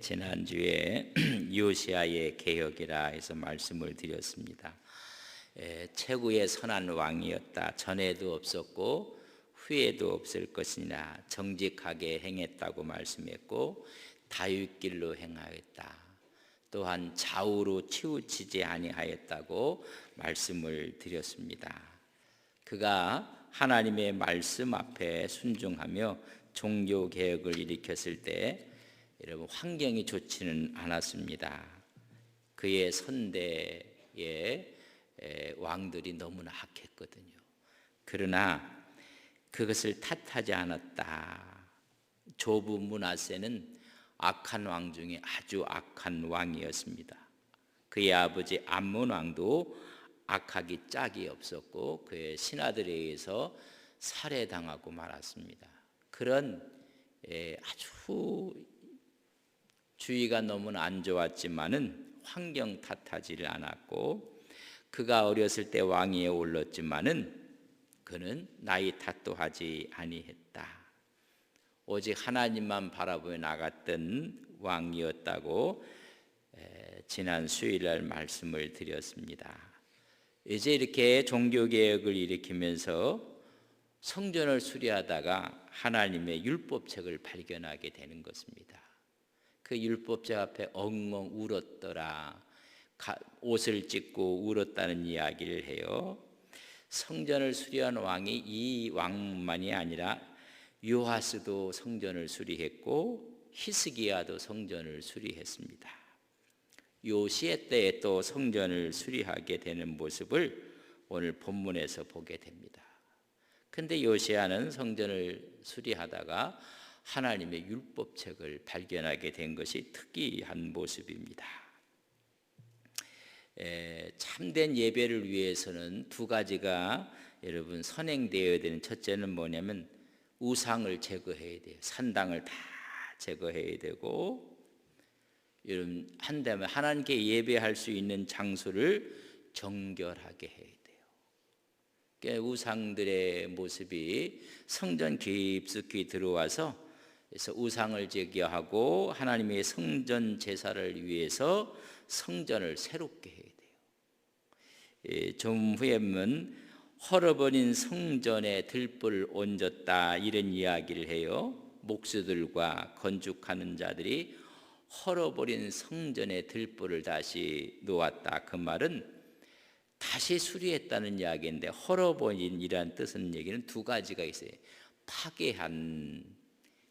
지난주에 요시야의 개혁이라 해서 말씀을 드렸습니다. 최고의 선한 왕이었다. 전에도 없었고 후에도 없을 것이나 정직하게 행했다고 말씀했고 다윗길로 행하였다. 또한 좌우로 치우치지 아니하였다고 말씀을 드렸습니다. 그가 하나님의 말씀 앞에 순종하며 종교개혁을 일으켰을 때 여러분 환경이 좋지는 않았습니다. 그의 선대의 왕들이 너무나 악했거든요. 그러나 그것을 탓하지 않았다. 조부 므낫세는 악한 왕 중에 아주 악한 왕이었습니다. 그의 아버지 암몬 왕도 악하기 짝이 없었고 그의 신하들에 의해서 살해당하고 말았습니다. 그런 아주 주위가 너무나 안 좋았지만은 환경 탓하지를 않았고, 그가 어렸을 때 왕위에 올랐지만은 그는 나이 탓도 하지 아니했다. 오직 하나님만 바라보며 나갔던 왕이었다고 지난 수요일날 말씀을 드렸습니다. 이제 이렇게 종교개혁을 일으키면서 성전을 수리하다가 하나님의 율법책을 발견하게 되는 것입니다. 그 율법책 앞에 엉엉 울었더라. 옷을 찢고 울었다는 이야기를 해요. 성전을 수리한 왕이 이 왕만이 아니라 요하스도 성전을 수리했고 히스기야도 성전을 수리했습니다. 요시야 때에 또 성전을 수리하게 되는 모습을 오늘 본문에서 보게 됩니다. 근데 요시야는 성전을 수리하다가 하나님의 율법책을 발견하게 된 것이 특이한 모습입니다. 참된 예배를 위해서는 두 가지가 여러분 선행되어야 되는, 첫째는 뭐냐면 우상을 제거해야 돼요. 산당을 다 제거해야 되고, 여러분 한다면 하나님께 예배할 수 있는 장소를 정결하게 해야 돼요. 그러니까 우상들의 모습이 성전 깊숙이 들어와서 그래서 우상을 제거하고 하나님의 성전 제사를 위해서 성전을 새롭게 해야 돼요. 좀 후에 보면 헐어버린 성전에 들불 얹었다 이런 이야기를 해요. 목수들과 건축하는 자들이 헐어버린 성전에 들불을 다시 놓았다. 그 말은 다시 수리했다는 이야기인데, 헐어버린이라는 뜻은 얘기는 두 가지가 있어요. 파괴한,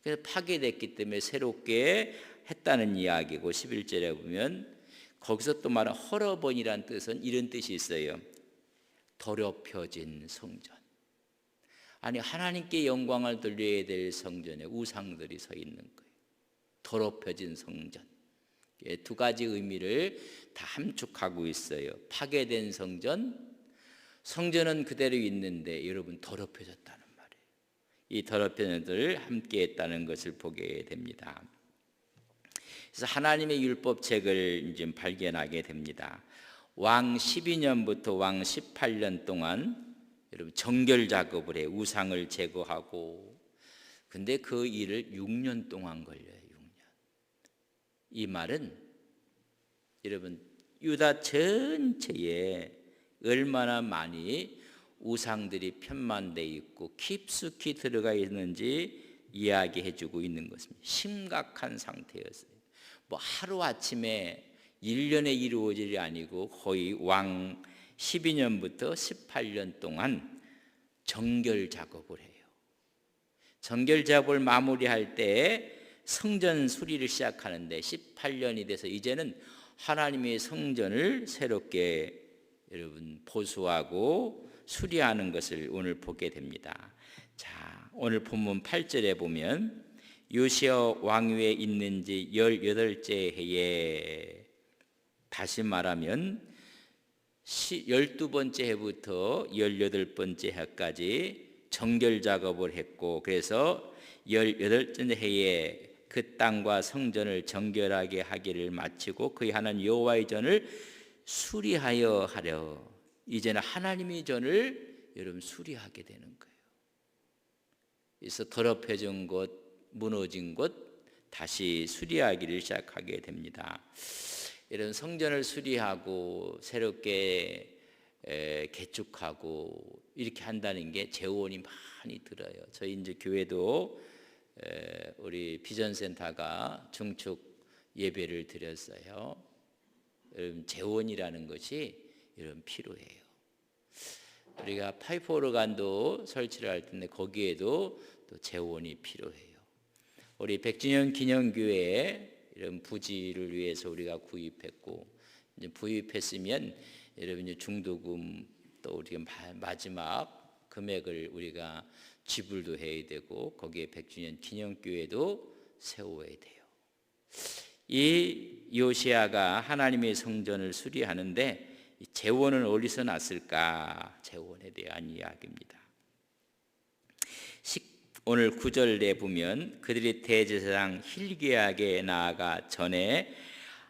그래서 파괴됐기 때문에 새롭게 했다는 이야기고, 11절에 보면 거기서 또 말하는 헐어버린이라는 뜻은 이런 뜻이 있어요. 더럽혀진 성전. 아니 하나님께 영광을 돌려야 될 성전에 우상들이 서 있는 거예요. 더럽혀진 성전. 두 가지 의미를 다 함축하고 있어요. 파괴된 성전, 성전은 그대로 있는데 여러분 더럽혀졌다는 말이에요. 이 더럽혀진 것을 함께 했다는 것을 보게 됩니다. 그래서 하나님의 율법책을 이제 발견하게 됩니다. 왕 12년부터 왕 18년 동안 여러분 정결 작업을 해요. 우상을 제거하고. 근데 그 일을 6년 동안 걸려요. 6년. 이 말은 여러분 유다 전체에 얼마나 많이 우상들이 편만돼 있고 깊숙이 들어가 있는지 이야기해 주고 있는 것입니다. 심각한 상태였어요. 뭐 하루아침에 1년에 이루어질 일이 아니고 거의 왕 12년부터 18년 동안 정결 작업을 해요. 정결 작업을 마무리할 때 성전 수리를 시작하는데 18년이 돼서 이제는 하나님의 성전을 새롭게 여러분 보수하고 수리하는 것을 오늘 보게 됩니다. 자, 오늘 본문 8절에 보면 요시야 왕위에 있는 지 18째 해에, 다시 말하면 12번째 해부터 18번째 해까지 정결 작업을 했고, 그래서 18번째 해에 그 땅과 성전을 정결하게 하기를 마치고 그의 하나님 여호와의 전을 수리하여 하려. 이제는 하나님의 전을 여러분 수리하게 되는 거예요. 그래서 더럽혀진 곳, 무너진 곳 다시 수리하기를 시작하게 됩니다. 이런 성전을 수리하고 새롭게 개축하고 이렇게 한다는 게 재원이 많이 들어요. 저희 이제 교회도 우리 비전센터가 중축 예배를 드렸어요. 여러분 재원이라는 것이 여러분 필요해요. 우리가 파이프 오르간도 설치를 할 텐데 거기에도 또 재원이 필요해요. 우리 100주년 기념교회에 이런 부지를 위해서 우리가 구입했고 이제 부입했으면 여러분 중도금 또 우리가 마지막 금액을 우리가 지불도 해야 되고 거기에 100주년 기념교회도 세워야 돼요. 이 요시야가 하나님의 성전을 수리하는데 재원은 어디서 났을까? 재원에 대한 이야기입니다. 오늘 9절에 보면 그들이 대제사장 hil기야에게 나아가 전에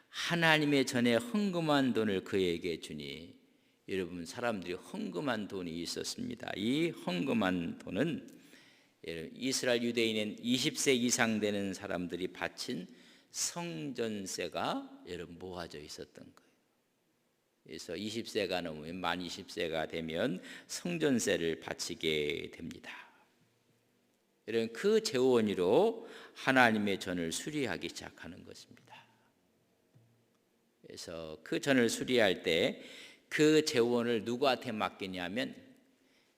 하나님의 전에 헌금한 돈을 그에게 주니, 여러분 사람들이 헌금한 돈이 있었습니다. 이 헌금한 돈은 이스라엘 유대인은 20세 이상 되는 사람들이 바친 성전세가 여러분 모아져 있었던 거예요. 그래서 20세가 넘으면 만 20세가 되면 성전세를 바치게 됩니다. 여러분 그 재원으로 하나님의 전을 수리하기 시작하는 것입니다. 그래서 그 전을 수리할 때 그 재원을 누구한테 맡기냐면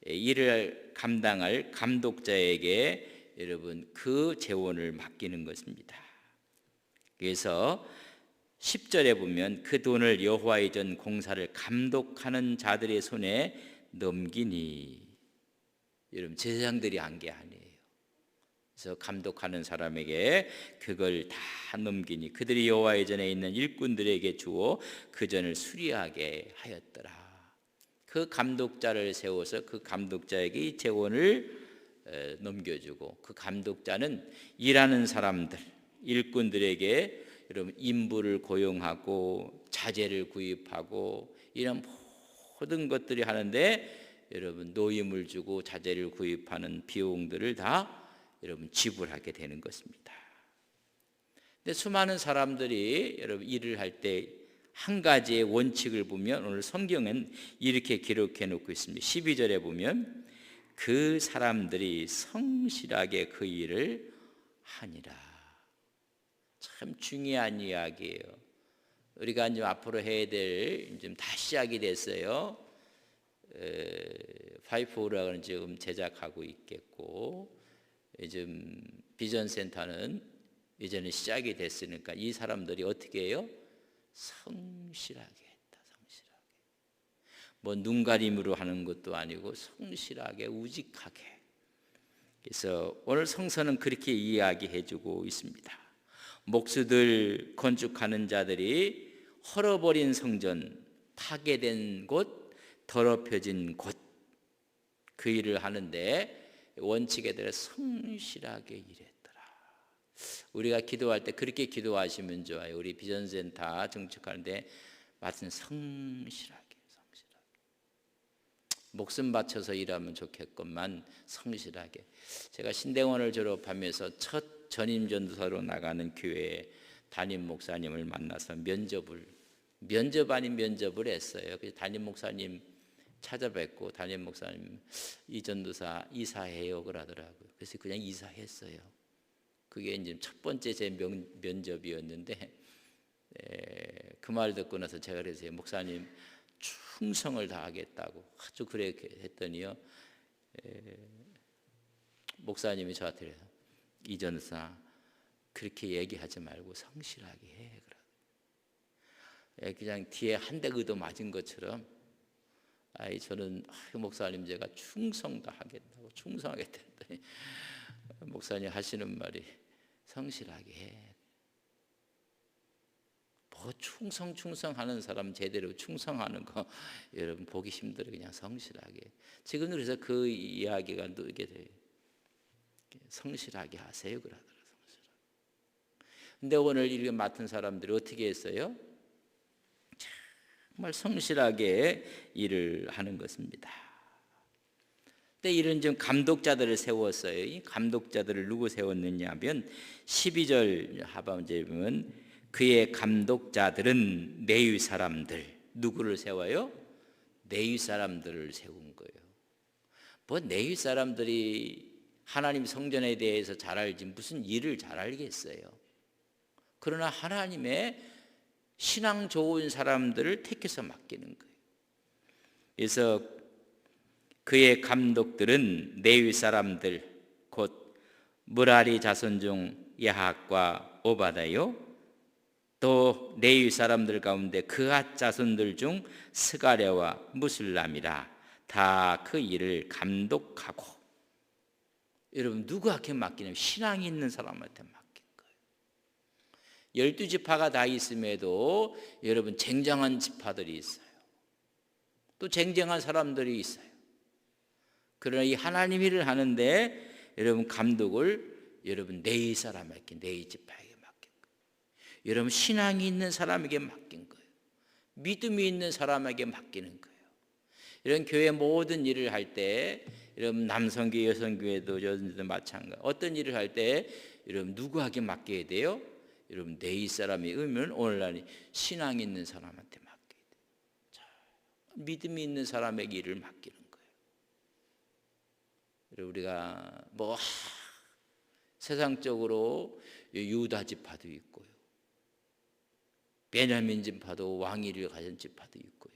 이를 감당할 감독자에게 여러분 그 재원을 맡기는 것입니다. 그래서 10절에 보면 그 돈을 여호와의 전 공사를 감독하는 자들의 손에 넘기니, 여러분 제사장들이 한 게 아니에요. 그래서 감독하는 사람에게 그걸 다 넘기니 그들이 여호와의 전에 있는 일꾼들에게 주어 그 전을 수리하게 하였더라. 그 감독자를 세워서 그 감독자에게 이 재원을 넘겨주고, 그 감독자는 일하는 사람들 일꾼들에게 여러분 인부를 고용하고 자재를 구입하고 이런 모든 것들이 하는데 여러분 노임을 주고 자재를 구입하는 비용들을 다 여러분 지불하게 되는 것입니다. 근데 수많은 사람들이 여러분 일을 할 때 한 가지의 원칙을 보면 오늘 성경은 이렇게 기록해 놓고 있습니다. 12절에 보면 그 사람들이 성실하게 그 일을 하니라. 참 중요한 이야기예요. 우리가 이제 앞으로 해야 될 좀 다 시작이 됐어요. 파이프 오락은 지금 제작하고 있겠고, 요즘 비전센터는 이제는 시작이 됐으니까 이 사람들이 어떻게 해요? 성실하게 했다. 성실하게. 뭐 눈가림으로 하는 것도 아니고 성실하게 우직하게. 그래서 오늘 성서는 그렇게 이야기해주고 있습니다. 목수들 건축하는 자들이 헐어버린 성전, 파괴된 곳, 더럽혀진 곳, 그 일을 하는데 원칙에 대해 성실하게 일했더라. 우리가 기도할 때 그렇게 기도하시면 좋아요. 우리 비전센터 정책하는데 맡은 성실하게. 목숨 바쳐서 일하면 좋겠건만 성실하게. 제가 신대원을 졸업하면서 첫 전임 전도사로 나가는 교회에 담임 목사님을 만나서 면접 아닌 면접을 했어요. 그래서 담임 목사님 찾아뵙고 담임 목사님 이 전도사 이사해요 그러더라고요. 그래서 그냥 이사했어요. 그게 이제 첫 번째 제 면접이었는데 그 말 듣고 나서 제가 그랬어요. 목사님 충성을 다하겠다고 아주 그렇게 했더니요, 목사님이 저한테 이 전사 그렇게 얘기하지 말고 성실하게 해. 그냥 뒤에 한 대 의도 맞은 것처럼 저는 목사님 제가 충성 다하겠다고 충성하겠다 했더니 목사님 하시는 말이 성실하게 해. 뭐 충성하는 사람 제대로 충성하는 거 여러분 보기 힘들어. 그냥 성실하게. 지금 그래서 그 이야기가 누게 돼요. 성실하게 하세요 그러더라고요. 성실하게. 근데 오늘 이렇게 맡은 사람들이 어떻게 했어요? 정말 성실하게 일을 하는 것입니다. 그때 이런 좀 감독자들을 세웠어요. 이 감독자들을 누구 세웠느냐 하면 12절 하반절에 보면 그의 감독자들은 레위 사람들. 누구를 세워요? 레위 사람들을 세운 거예요. 뭐 레위 사람들이 하나님 성전에 대해서 잘 알지 무슨 일을 잘 알겠어요. 그러나 하나님의 신앙 좋은 사람들을 택해서 맡기는 거예요. 그래서 그의 감독들은 레위 사람들 곧 므라리 자손 중 야핫과 오바다요, 또 레위 사람들 가운데 그앗 자손들 중 스가랴와 무술람이라 다 그 일을 감독하고. 여러분 누구한테 맡기냐면 신앙이 있는 사람한테 맡긴 거예요. 12지파가 다 있음에도 여러분 쟁쟁한 지파들이 있어요. 또 쟁쟁한 사람들이 있어요. 그러나 이 하나님 일을 하는데 여러분 감독을 여러분 레위 사람에게, 레위 지파에게 맡긴 거예요. 여러분 신앙이 있는 사람에게 맡긴 거예요. 믿음이 있는 사람에게 맡기는 거예요. 이런 교회 모든 일을 할 때 여러분 남성교회, 여성교회도 여성교회도 마찬가지. 어떤 일을 할 때 여러분 누구에게 맡겨야 돼요? 여러분 레위 사람이 의면 오늘날 신앙 있는 사람한테 맡겨야 돼요. 자, 믿음이 있는 사람에게 일을 맡기는 거예요. 우리가 뭐 세상적으로 유다 지파도 있고요, 베냐민 지파도 왕위를 가진 지파도 있고요,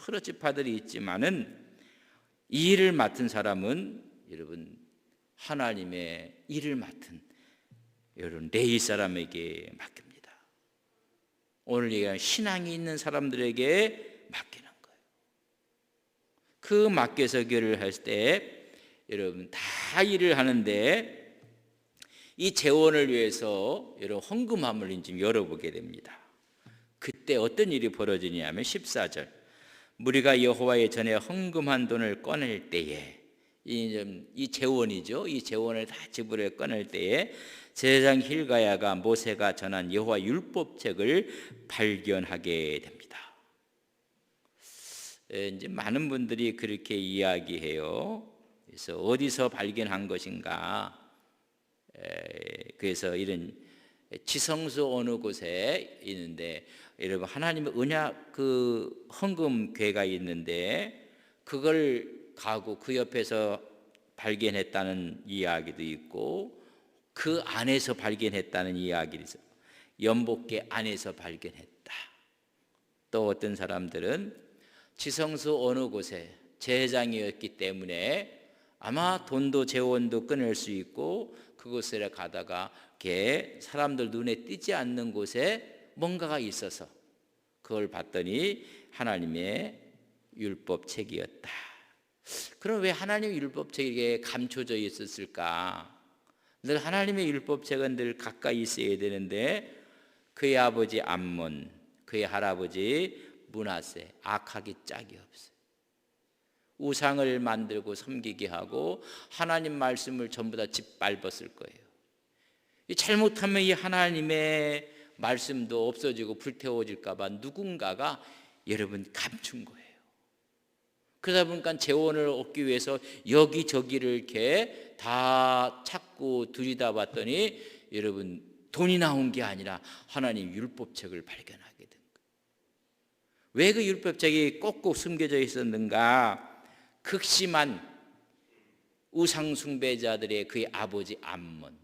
여러 지파들이 있지만은 이 일을 맡은 사람은 여러분 하나님의 일을 맡은 여러분 레위 사람에게 맡깁니다. 오늘 얘기한 신앙이 있는 사람들에게 맡기는 거예요. 그 맡겨서 교회를 할 때 여러분 다 일을 하는데 이 재원을 위해서 여러분 헌금함을 지금 열어보게 됩니다. 그때 어떤 일이 벌어지냐면 14절 무리가 여호와의 전에 헌금한 돈을 꺼낼 때에 이 재원이죠. 이 재원을 다 지불해 꺼낼 때에 제사장 힐가야가 모세가 전한 여호와 율법책을 발견하게 됩니다. 이제 많은 분들이 그렇게 이야기해요. 그래서 어디서 발견한 것인가? 그래서 이런 지성소 어느 곳에 있는데 여러분 하나님의 언약 그 헌금궤가 있는데 그걸 가고 그 옆에서 발견했다는 이야기도 있고 그 안에서 발견했다는 이야기도 있어요. 연복궤 안에서 발견했다. 또 어떤 사람들은 지성소 어느 곳에 제사장이었기 때문에 아마 돈도 재원도 끊을 수 있고 그곳에 가다가 사람들 눈에 띄지 않는 곳에 뭔가가 있어서 그걸 봤더니 하나님의 율법책이었다. 그럼 왜 하나님의 율법책에 감춰져 있었을까? 늘 하나님의 율법책은 늘 가까이 있어야 되는데 그의 아버지 암몬, 그의 할아버지 므낫세 악하기 짝이 없어요. 우상을 만들고 섬기게 하고 하나님 말씀을 전부 다 짓밟았을 거예요. 잘못하면 이 하나님의 말씀도 없어지고 불태워질까 봐 누군가가 여러분 감춘 거예요. 그러다 보니까 재원을 얻기 위해서 여기저기를 이렇게 다 찾고 들여다봤더니 여러분 돈이 나온 게 아니라 하나님 율법책을 발견하게 된 거예요. 왜 그 율법책이 꼭꼭 숨겨져 있었는가? 극심한 우상 숭배자들의 그의 아버지 암몬,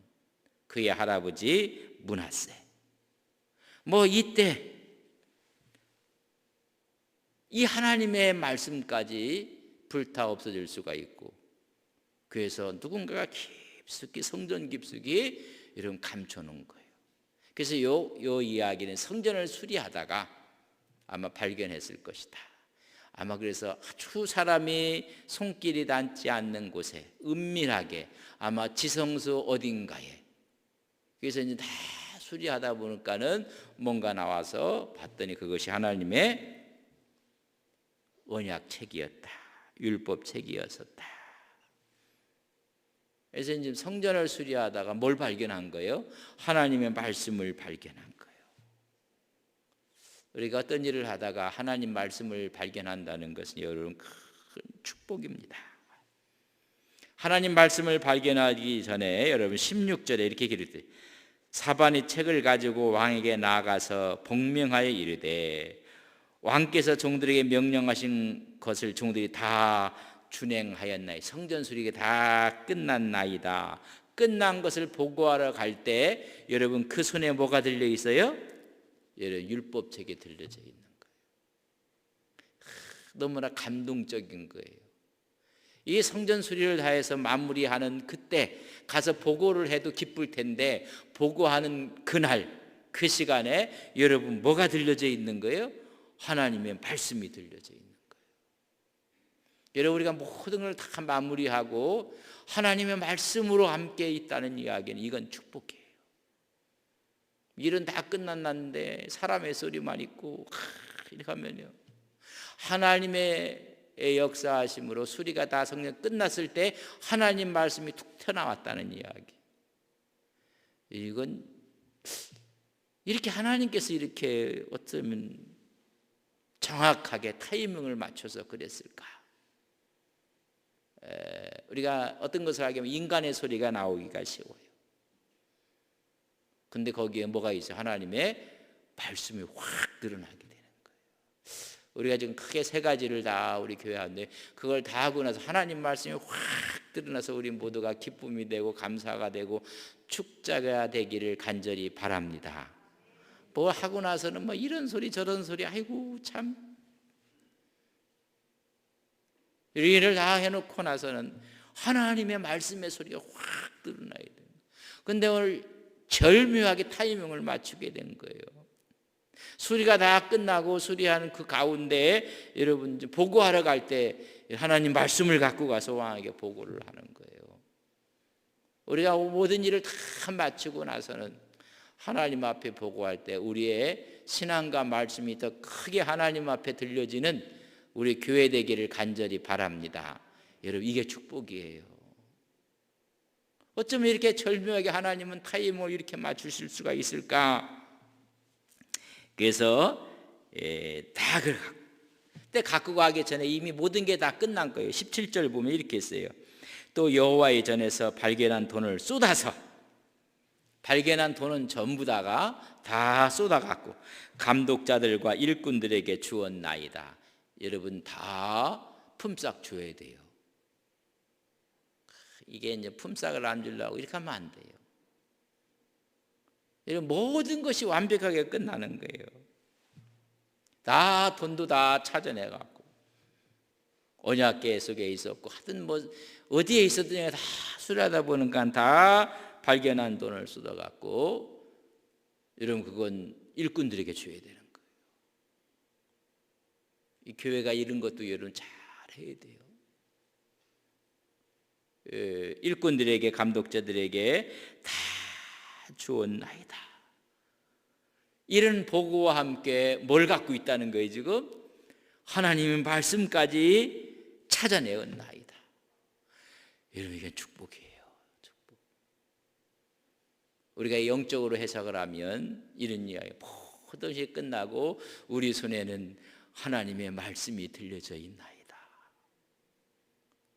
그의 할아버지 므낫세. 뭐 이때 이 하나님의 말씀까지 불타 없어질 수가 있고, 그래서 누군가가 깊숙이 성전 깊숙이 이런 감춰놓은 거예요. 그래서 요 이야기는 성전을 수리하다가 아마 발견했을 것이다. 아마 그래서 아주 사람이 손길이 닿지 않는 곳에 은밀하게 아마 지성소 어딘가에, 그래서 이제 다 수리하다 보니까는 뭔가 나와서 봤더니 그것이 하나님의 언약책이었다, 율법책이었었다. 그래서 이제 성전을 수리하다가 뭘 발견한 거예요? 하나님의 말씀을 발견한 거예요. 우리가 어떤 일을 하다가 하나님 말씀을 발견한다는 것은 여러분 큰 축복입니다. 하나님 말씀을 발견하기 전에 여러분 16절에 이렇게 기록돼요. 사반이 책을 가지고 왕에게 나아가서 복명하여 이르되 왕께서 종들에게 명령하신 것을 종들이 다 준행하였나이다. 성전 수리가 다 끝났나이다. 끝난 것을 보고하러 갈 때 여러분 그 손에 뭐가 들려 있어요? 여러분 율법책이 들려져 있는 거예요. 너무나 감동적인 거예요. 이 성전 수리를 다해서 마무리하는 그때 가서 보고를 해도 기쁠 텐데 보고하는 그날 그 시간에 여러분 뭐가 들려져 있는 거예요? 하나님의 말씀이 들려져 있는 거예요. 여러분 우리가 모든 걸 다 마무리하고 하나님의 말씀으로 함께 있다는 이야기는 이건 축복이에요. 일은 다 끝났는데 사람의 소리만 있고 이렇게 하면요 하나님의 역사하심으로 수리가 다 성령 끝났을 때 하나님 말씀이 툭 튀어나왔다는 이야기. 이건 이렇게 하나님께서 이렇게 어쩌면 정확하게 타이밍을 맞춰서 그랬을까? 우리가 어떤 것을 하게 하면 인간의 소리가 나오기가 쉬워요. 근데 거기에 뭐가 있어요? 하나님의 말씀이 확 드러나게 되는 거예요. 우리가 지금 크게 세 가지를 다 우리 교회 하는데 그걸 다 하고 나서 하나님 말씀이 확 드러나서 우리 모두가 기쁨이 되고 감사가 되고 축자가 되기를 간절히 바랍니다. 뭐 하고 나서는 뭐 이런 소리 저런 소리 아이고 참 일을 다 해놓고 나서는 하나님의 말씀의 소리가 확 드러나야 돼요. 근데 오늘 절묘하게 타이밍을 맞추게 된 거예요. 수리가 다 끝나고 수리하는 그 가운데 여러분 보고하러 갈 때 하나님 말씀을 갖고 가서 왕에게 보고를 하는 거예요. 우리가 모든 일을 다 마치고 나서는 하나님 앞에 보고할 때 우리의 신앙과 말씀이 더 크게 하나님 앞에 들려지는 우리 교회 되기를 간절히 바랍니다. 여러분 이게 축복이에요. 어쩌면 이렇게 절묘하게 하나님은 타임을 이렇게 맞추실 수가 있을까? 그래서 다 그때 갖고 가기 전에 이미 모든 게 다 끝난 거예요. 17절 보면 이렇게 했어요. 또 여호와의 전에서 발견한 돈을 쏟아서 발견한 돈은 전부 다 쏟아갖고 감독자들과 일꾼들에게 주었나이다. 여러분 다 품삯 줘야 돼요. 이게 이제 품삯을 안 주려고 이렇게 하면 안 돼요. 여러분 모든 것이 완벽하게 끝나는 거예요. 다 돈도 다 찾아내갖고 언약궤 속에 있었고 하여튼 뭐 어디에 있었든 다 수리하다 보니까 다 발견한 돈을 쏟아갖고 여러분 그건 일꾼들에게 줘야 되는 거예요. 이 교회가 이런 것도 여러분 잘 해야 돼요. 일꾼들에게 감독자들에게 다 주었나이다. 이런 보고와 함께 뭘 갖고 있다는 거예요? 지금 하나님의 말씀까지 찾아내었나이다. 여러분 이게 축복이에요. 축복. 우리가 영적으로 해석을 하면 이런 이야기 모든 것이 끝나고 우리 손에는 하나님의 말씀이 들려져 있나이다.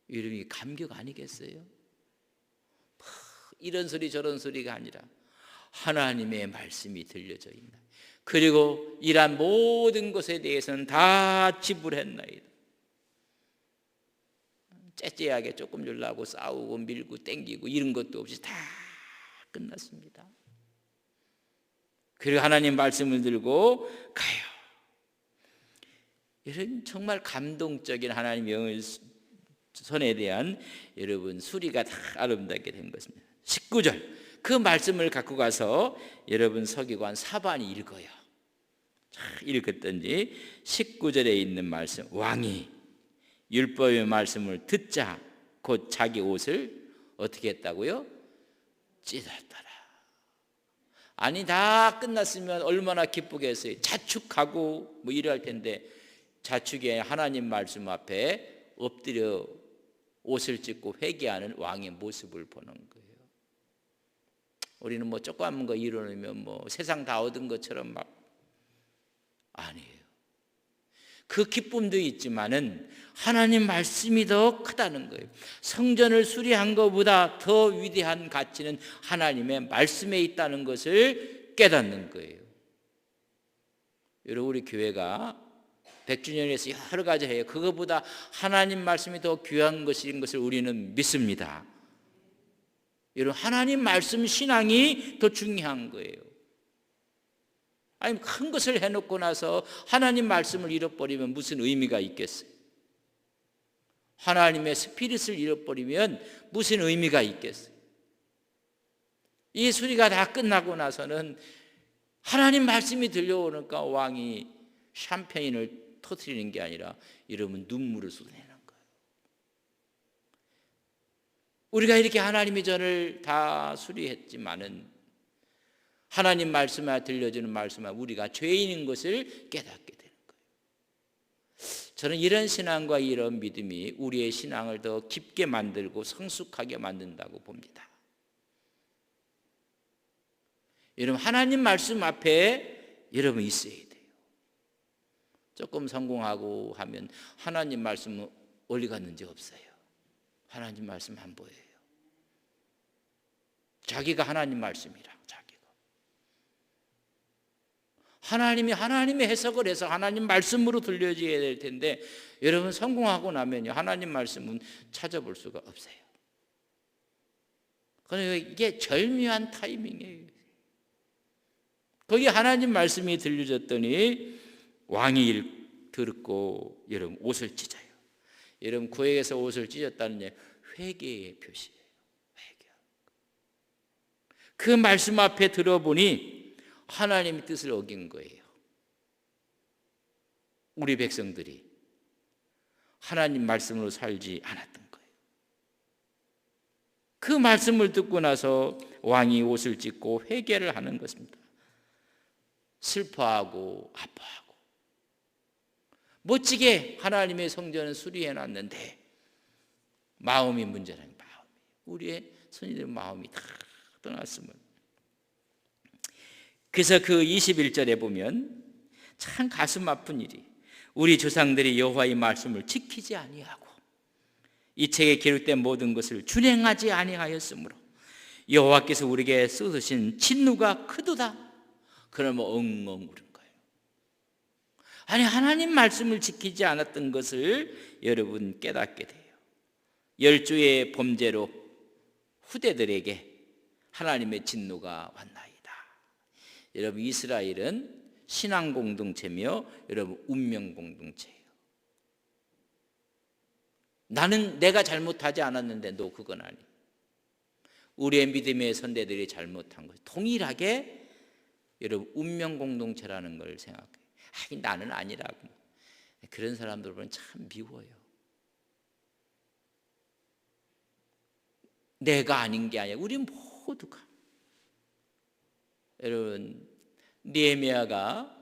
이름이 감격 아니겠어요? 이런 소리 저런 소리가 아니라 하나님의 말씀이 들려져 있나. 그리고 이러한 모든 것에 대해서는 다 지불했나이다. 째째하게 조금 주려고 싸우고 밀고 땡기고 이런 것도 없이 다 끝났습니다. 그리고 하나님 말씀을 들고 가요. 이런 정말 감동적인 하나님의 영의 손에 대한 여러분 수리가 다 아름답게 된 것입니다. 19절 그 말씀을 갖고 가서 여러분 서기관 사반이 읽어요. 읽었던지 19절에 있는 말씀 왕이 율법의 말씀을 듣자 곧 자기 옷을 어떻게 했다고요? 찢었더라. 아니 다 끝났으면 얼마나 기쁘겠어요. 자축하고 뭐 이럴 텐데 자축에 하나님 말씀 앞에 엎드려 옷을 찢고 회개하는 왕의 모습을 보는 거예요. 우리는 뭐 조그만 거 이루면 뭐 세상 다 얻은 것처럼 막 아니에요. 그 기쁨도 있지만은 하나님 말씀이 더 크다는 거예요. 성전을 수리한 것보다 더 위대한 가치는 하나님의 말씀에 있다는 것을 깨닫는 거예요. 여러분, 우리 교회가 100주년에서 여러 가지 해요. 그것보다 하나님 말씀이 더 귀한 것인 것을 우리는 믿습니다. 여러분, 하나님 말씀 신앙이 더 중요한 거예요. 아니, 큰 것을 해놓고 나서 하나님 말씀을 잃어버리면 무슨 의미가 있겠어요? 하나님의 스피릿을 잃어버리면 무슨 의미가 있겠어요? 이 수리가 다 끝나고 나서는 하나님 말씀이 들려오니까 왕이 샴페인을 터뜨리는 게 아니라 여러분 눈물을 쏟아내는 거예요. 우리가 이렇게 하나님의 전을 다 수리했지만은 하나님 말씀에 들려주는 말씀에 우리가 죄인인 것을 깨닫게 되는 거예요. 저는 이런 신앙과 이런 믿음이 우리의 신앙을 더 깊게 만들고 성숙하게 만든다고 봅니다. 여러분, 하나님 말씀 앞에 여러분 있어야 돼요. 조금 성공하고 하면 하나님 말씀은 어디 갔는지 없어요. 하나님 말씀 안 보여요. 자기가 하나님 말씀이라, 자기가. 하나님이 하나님의 해석을 해서 하나님 말씀으로 들려줘야 될 텐데 여러분 성공하고 나면요 하나님 말씀은 찾아볼 수가 없어요. 그러니까 이게 절묘한 타이밍이에요. 거기 하나님 말씀이 들려졌더니 왕이 듣고 여러분 옷을 찢어요. 여러분 구약에서 옷을 찢었다는 게 회개의 표시예요. 회개. 그 말씀 앞에 들어보니 하나님의 뜻을 어긴 거예요. 우리 백성들이 하나님 말씀으로 살지 않았던 거예요. 그 말씀을 듣고 나서 왕이 옷을 찢고 회개를 하는 것입니다. 슬퍼하고 아파하고 멋지게 하나님의 성전을 수리해 놨는데 마음이 문제라는 마음이 우리의 손님들 마음이 다 떠났으면. 그래서 그 21절에 보면 참 가슴 아픈 일이 우리 조상들이 여호와의 말씀을 지키지 아니하고 이 책에 기록된 모든 것을 준행하지 아니하였으므로 여호와께서 우리에게 쏟으신 진노가 크도다. 그러면 엉엉 울은 거예요. 아니 하나님 말씀을 지키지 않았던 것을 여러분 깨닫게 돼요. 10주의 범죄로 후대들에게 하나님의 진노가 왔나이다. 여러분 이스라엘은 신앙 공동체며 여러분 운명 공동체예요. 나는 내가 잘못하지 않았는데 너 그건 아니. 우리의 믿음의 선대들이 잘못한 것 동일하게 여러분 운명 공동체라는 걸 생각해요. 아니 나는 아니라고. 그런 사람들 보면 참 미워요. 내가 아닌 게 아니야. 우리 모두가. 여러분 느헤미야가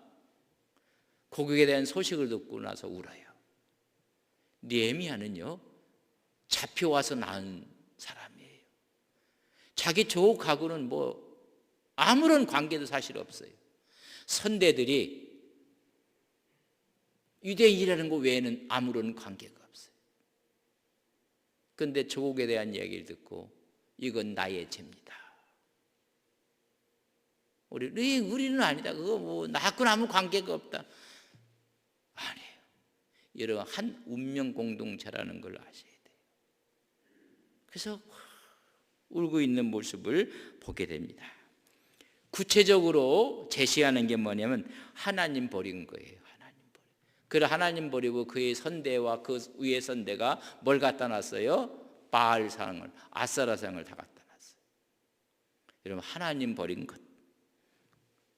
고국에 대한 소식을 듣고 나서 울어요. 느헤미야는요 잡혀와서 낳은 사람이에요. 자기 조국하고는 뭐 아무런 관계도 사실 없어요. 선대들이 유대인이라는 것 외에는 아무런 관계가 없어요. 그런데 조국에 대한 이야기를 듣고 이건 나의 죄입니다. 우리는 아니다. 그거 뭐 나하고는 아무 관계가 없다. 아니에요. 여러분 한 운명 공동체라는 걸 아셔야 돼요. 그래서 울고 있는 모습을 보게 됩니다. 구체적으로 제시하는 게 뭐냐면 하나님 버린 거예요. 하나님 버리고. 그래 하나님 버리고 그의 선대와 그 위의 선대가 뭘 갖다 놨어요? 바알상을, 아세라상을 다 갖다 놨어요. 여러분 하나님 버린 것.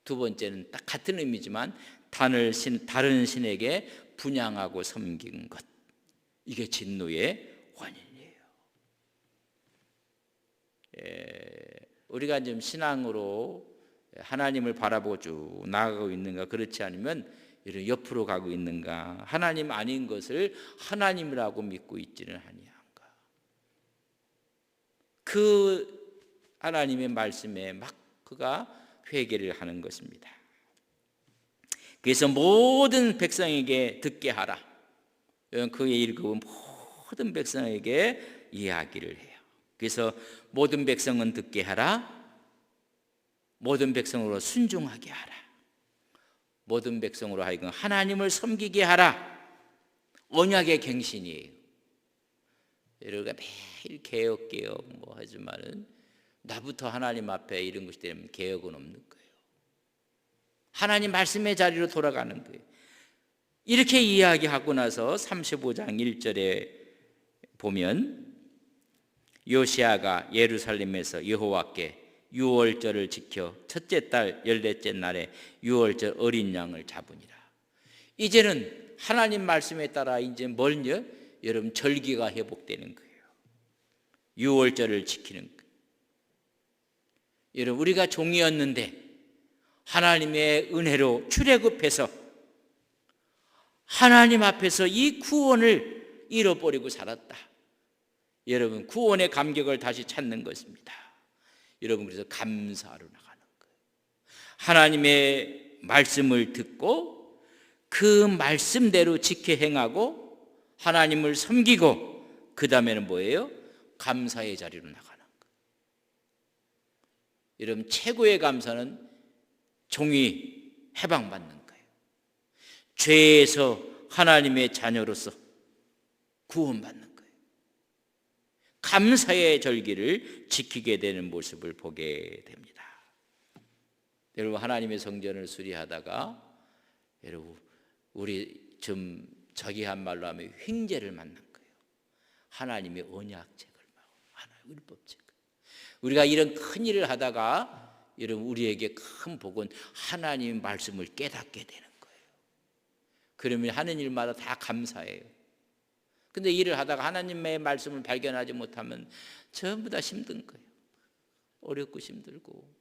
두 번째는 딱 같은 의미지만 다른 신에게 분향하고 섬긴 것. 이게 진노의 원인이에요. 우리가 지금 신앙으로 하나님을 바라보고 쭉 나아가고 있는가 그렇지 않으면 이런 옆으로 가고 있는가 하나님 아닌 것을 하나님이라고 믿고 있지는 아니한가. 그 하나님의 말씀에 막 그가 회개를 하는 것입니다. 그래서 모든 백성에게 듣게 하라. 그의 일급은 모든 백성에게 이야기를 해요. 그래서 모든 백성은 듣게 하라. 모든 백성으로 순종하게 하라. 모든 백성으로 하여금 하나님을 섬기게 하라. 언약의 갱신이에요. 우리가 매일 개혁 뭐 하지만은 나부터 하나님 앞에 이런 것이 되면 개혁은 없는 거예요. 하나님 말씀의 자리로 돌아가는 거예요. 이렇게 이야기하고 나서 35장 1절에 보면 요시아가 예루살렘에서 여호와께 유월절을 지켜 첫째 달 14째 날에 유월절 어린 양을 잡으니라. 이제는 하나님 말씀에 따라 이제 뭘요? 여러분 절기가 회복되는 거예요. 유월절을 지키는 거예요. 여러분 우리가 종이었는데 하나님의 은혜로 출애굽해서 하나님 앞에서 이 구원을 잃어버리고 살았다. 여러분 구원의 감격을 다시 찾는 것입니다. 여러분 그래서 감사하러 나가는 거예요. 하나님의 말씀을 듣고 그 말씀대로 지켜 행하고 하나님을 섬기고 그 다음에는 뭐예요? 감사의 자리로 나가는 거예요. 여러분 최고의 감사는 종이 해방받는 거예요. 죄에서 하나님의 자녀로서 구원받는 거예요. 감사의 절기를 지키게 되는 모습을 보게 됩니다. 여러분 하나님의 성전을 수리하다가 여러분 우리 좀 저기 한 말로 하면 횡재를 만난 거예요. 하나님의 언약책을 하나의 율법책. 우리가 이런 큰 일을 하다가 여러분 우리에게 큰 복은 하나님 말씀을 깨닫게 되는 거예요. 그러면 하는 일마다 다 감사해요. 근데 일을 하다가 하나님의 말씀을 발견하지 못하면 전부 다 힘든 거예요. 어렵고 힘들고.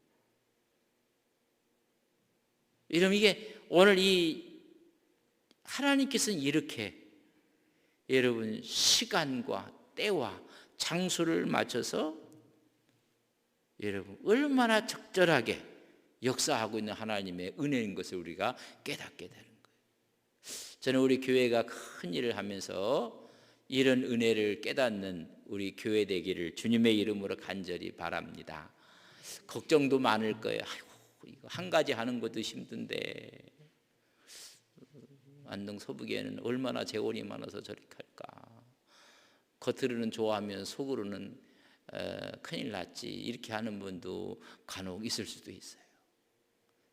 이러면 이게 오늘 이 하나님께서는 이렇게 여러분 시간과 때와 장소를 맞춰서 여러분 얼마나 적절하게 역사하고 있는 하나님의 은혜인 것을 우리가 깨닫게 되는 거예요. 저는 우리 교회가 큰 일을 하면서 이런 은혜를 깨닫는 우리 교회 되기를 주님의 이름으로 간절히 바랍니다. 걱정도 많을 거예요. 아이고, 이거 한 가지 하는 것도 힘든데 안동 서북에는 얼마나 재원이 많아서 저렇게 할까. 겉으로는 좋아하면 속으로는 큰일 났지 이렇게 하는 분도 간혹 있을 수도 있어요.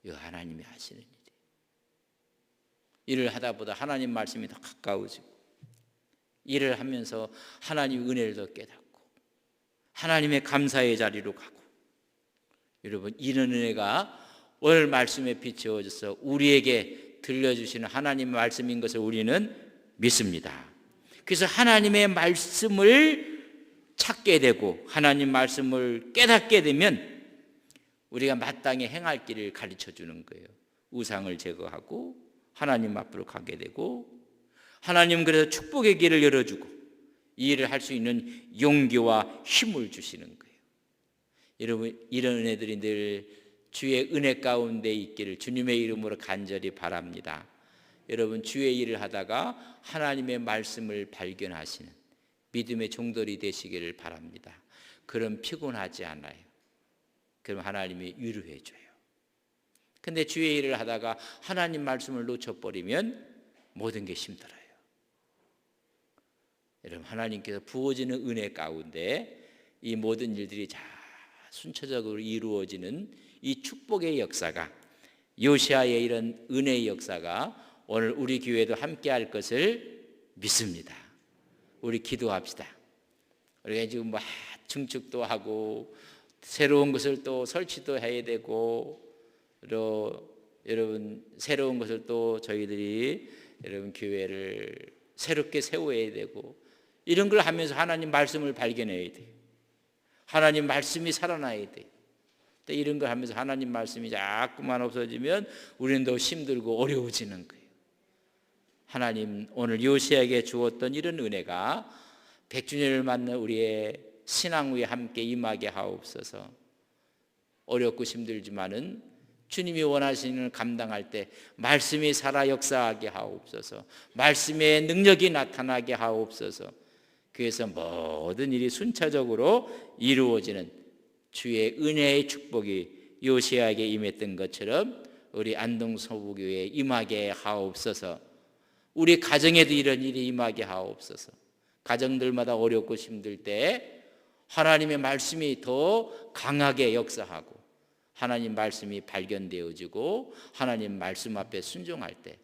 이거 하나님이 하시는 일이에요. 일을 하다 보다 하나님 말씀이 더 가까워지고 일을 하면서 하나님 은혜를 더 깨닫고 하나님의 감사의 자리로 가고 여러분 이런 은혜가 오늘 말씀에 비추어져서 우리에게 들려주시는 하나님 말씀인 것을 우리는 믿습니다. 그래서 하나님의 말씀을 찾게 되고 하나님 말씀을 깨닫게 되면 우리가 마땅히 행할 길을 가르쳐 주는 거예요. 우상을 제거하고 하나님 앞으로 가게 되고 하나님 그래서 축복의 길을 열어주고 이 일을 할 수 있는 용기와 힘을 주시는 거예요. 여러분 이런 은혜들이 늘 주의 은혜 가운데 있기를 주님의 이름으로 간절히 바랍니다. 여러분 주의 일을 하다가 하나님의 말씀을 발견하시는 믿음의 종들이 되시기를 바랍니다. 그럼 피곤하지 않아요. 그럼 하나님이 위로해 줘요. 근데 주의 일을 하다가 하나님 말씀을 놓쳐버리면 모든 게 힘들어요. 여러분 하나님께서 부어지는 은혜 가운데 이 모든 일들이 잘 순차적으로 이루어지는 이 축복의 역사가 요시아의 이런 은혜의 역사가 오늘 우리 교회도 함께 할 것을 믿습니다. 우리 기도합시다. 우리가 지금 뭐 증축도 하고 새로운 것을 또 설치도 해야 되고 또 여러분 새로운 것을 또 저희들이 여러분 교회를 새롭게 세워야 되고 이런 걸 하면서 하나님 말씀을 발견해야 돼요. 하나님 말씀이 살아나야 돼요. 이런 걸 하면서 하나님 말씀이 자꾸만 없어지면 우리는 더 힘들고 어려워지는 거예요. 하나님 오늘 요시아에게 주었던 이런 은혜가 100주년을 맞는 우리의 신앙 위에 함께 임하게 하옵소서. 어렵고 힘들지만은 주님이 원하시는 걸 감당할 때 말씀이 살아 역사하게 하옵소서. 말씀의 능력이 나타나게 하옵소서. 그래서 모든 일이 순차적으로 이루어지는 주의 은혜의 축복이 요시야에게 임했던 것처럼 우리 안동 서부교회에 임하게 하옵소서. 우리 가정에도 이런 일이 임하게 하옵소서. 가정들마다 어렵고 힘들 때 하나님의 말씀이 더 강하게 역사하고 하나님 말씀이 발견되어지고 하나님 말씀 앞에 순종할 때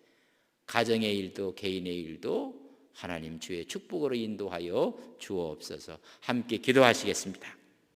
가정의 일도 개인의 일도 하나님 주의 축복으로 인도하여 주옵소서. 함께 기도하시겠습니다.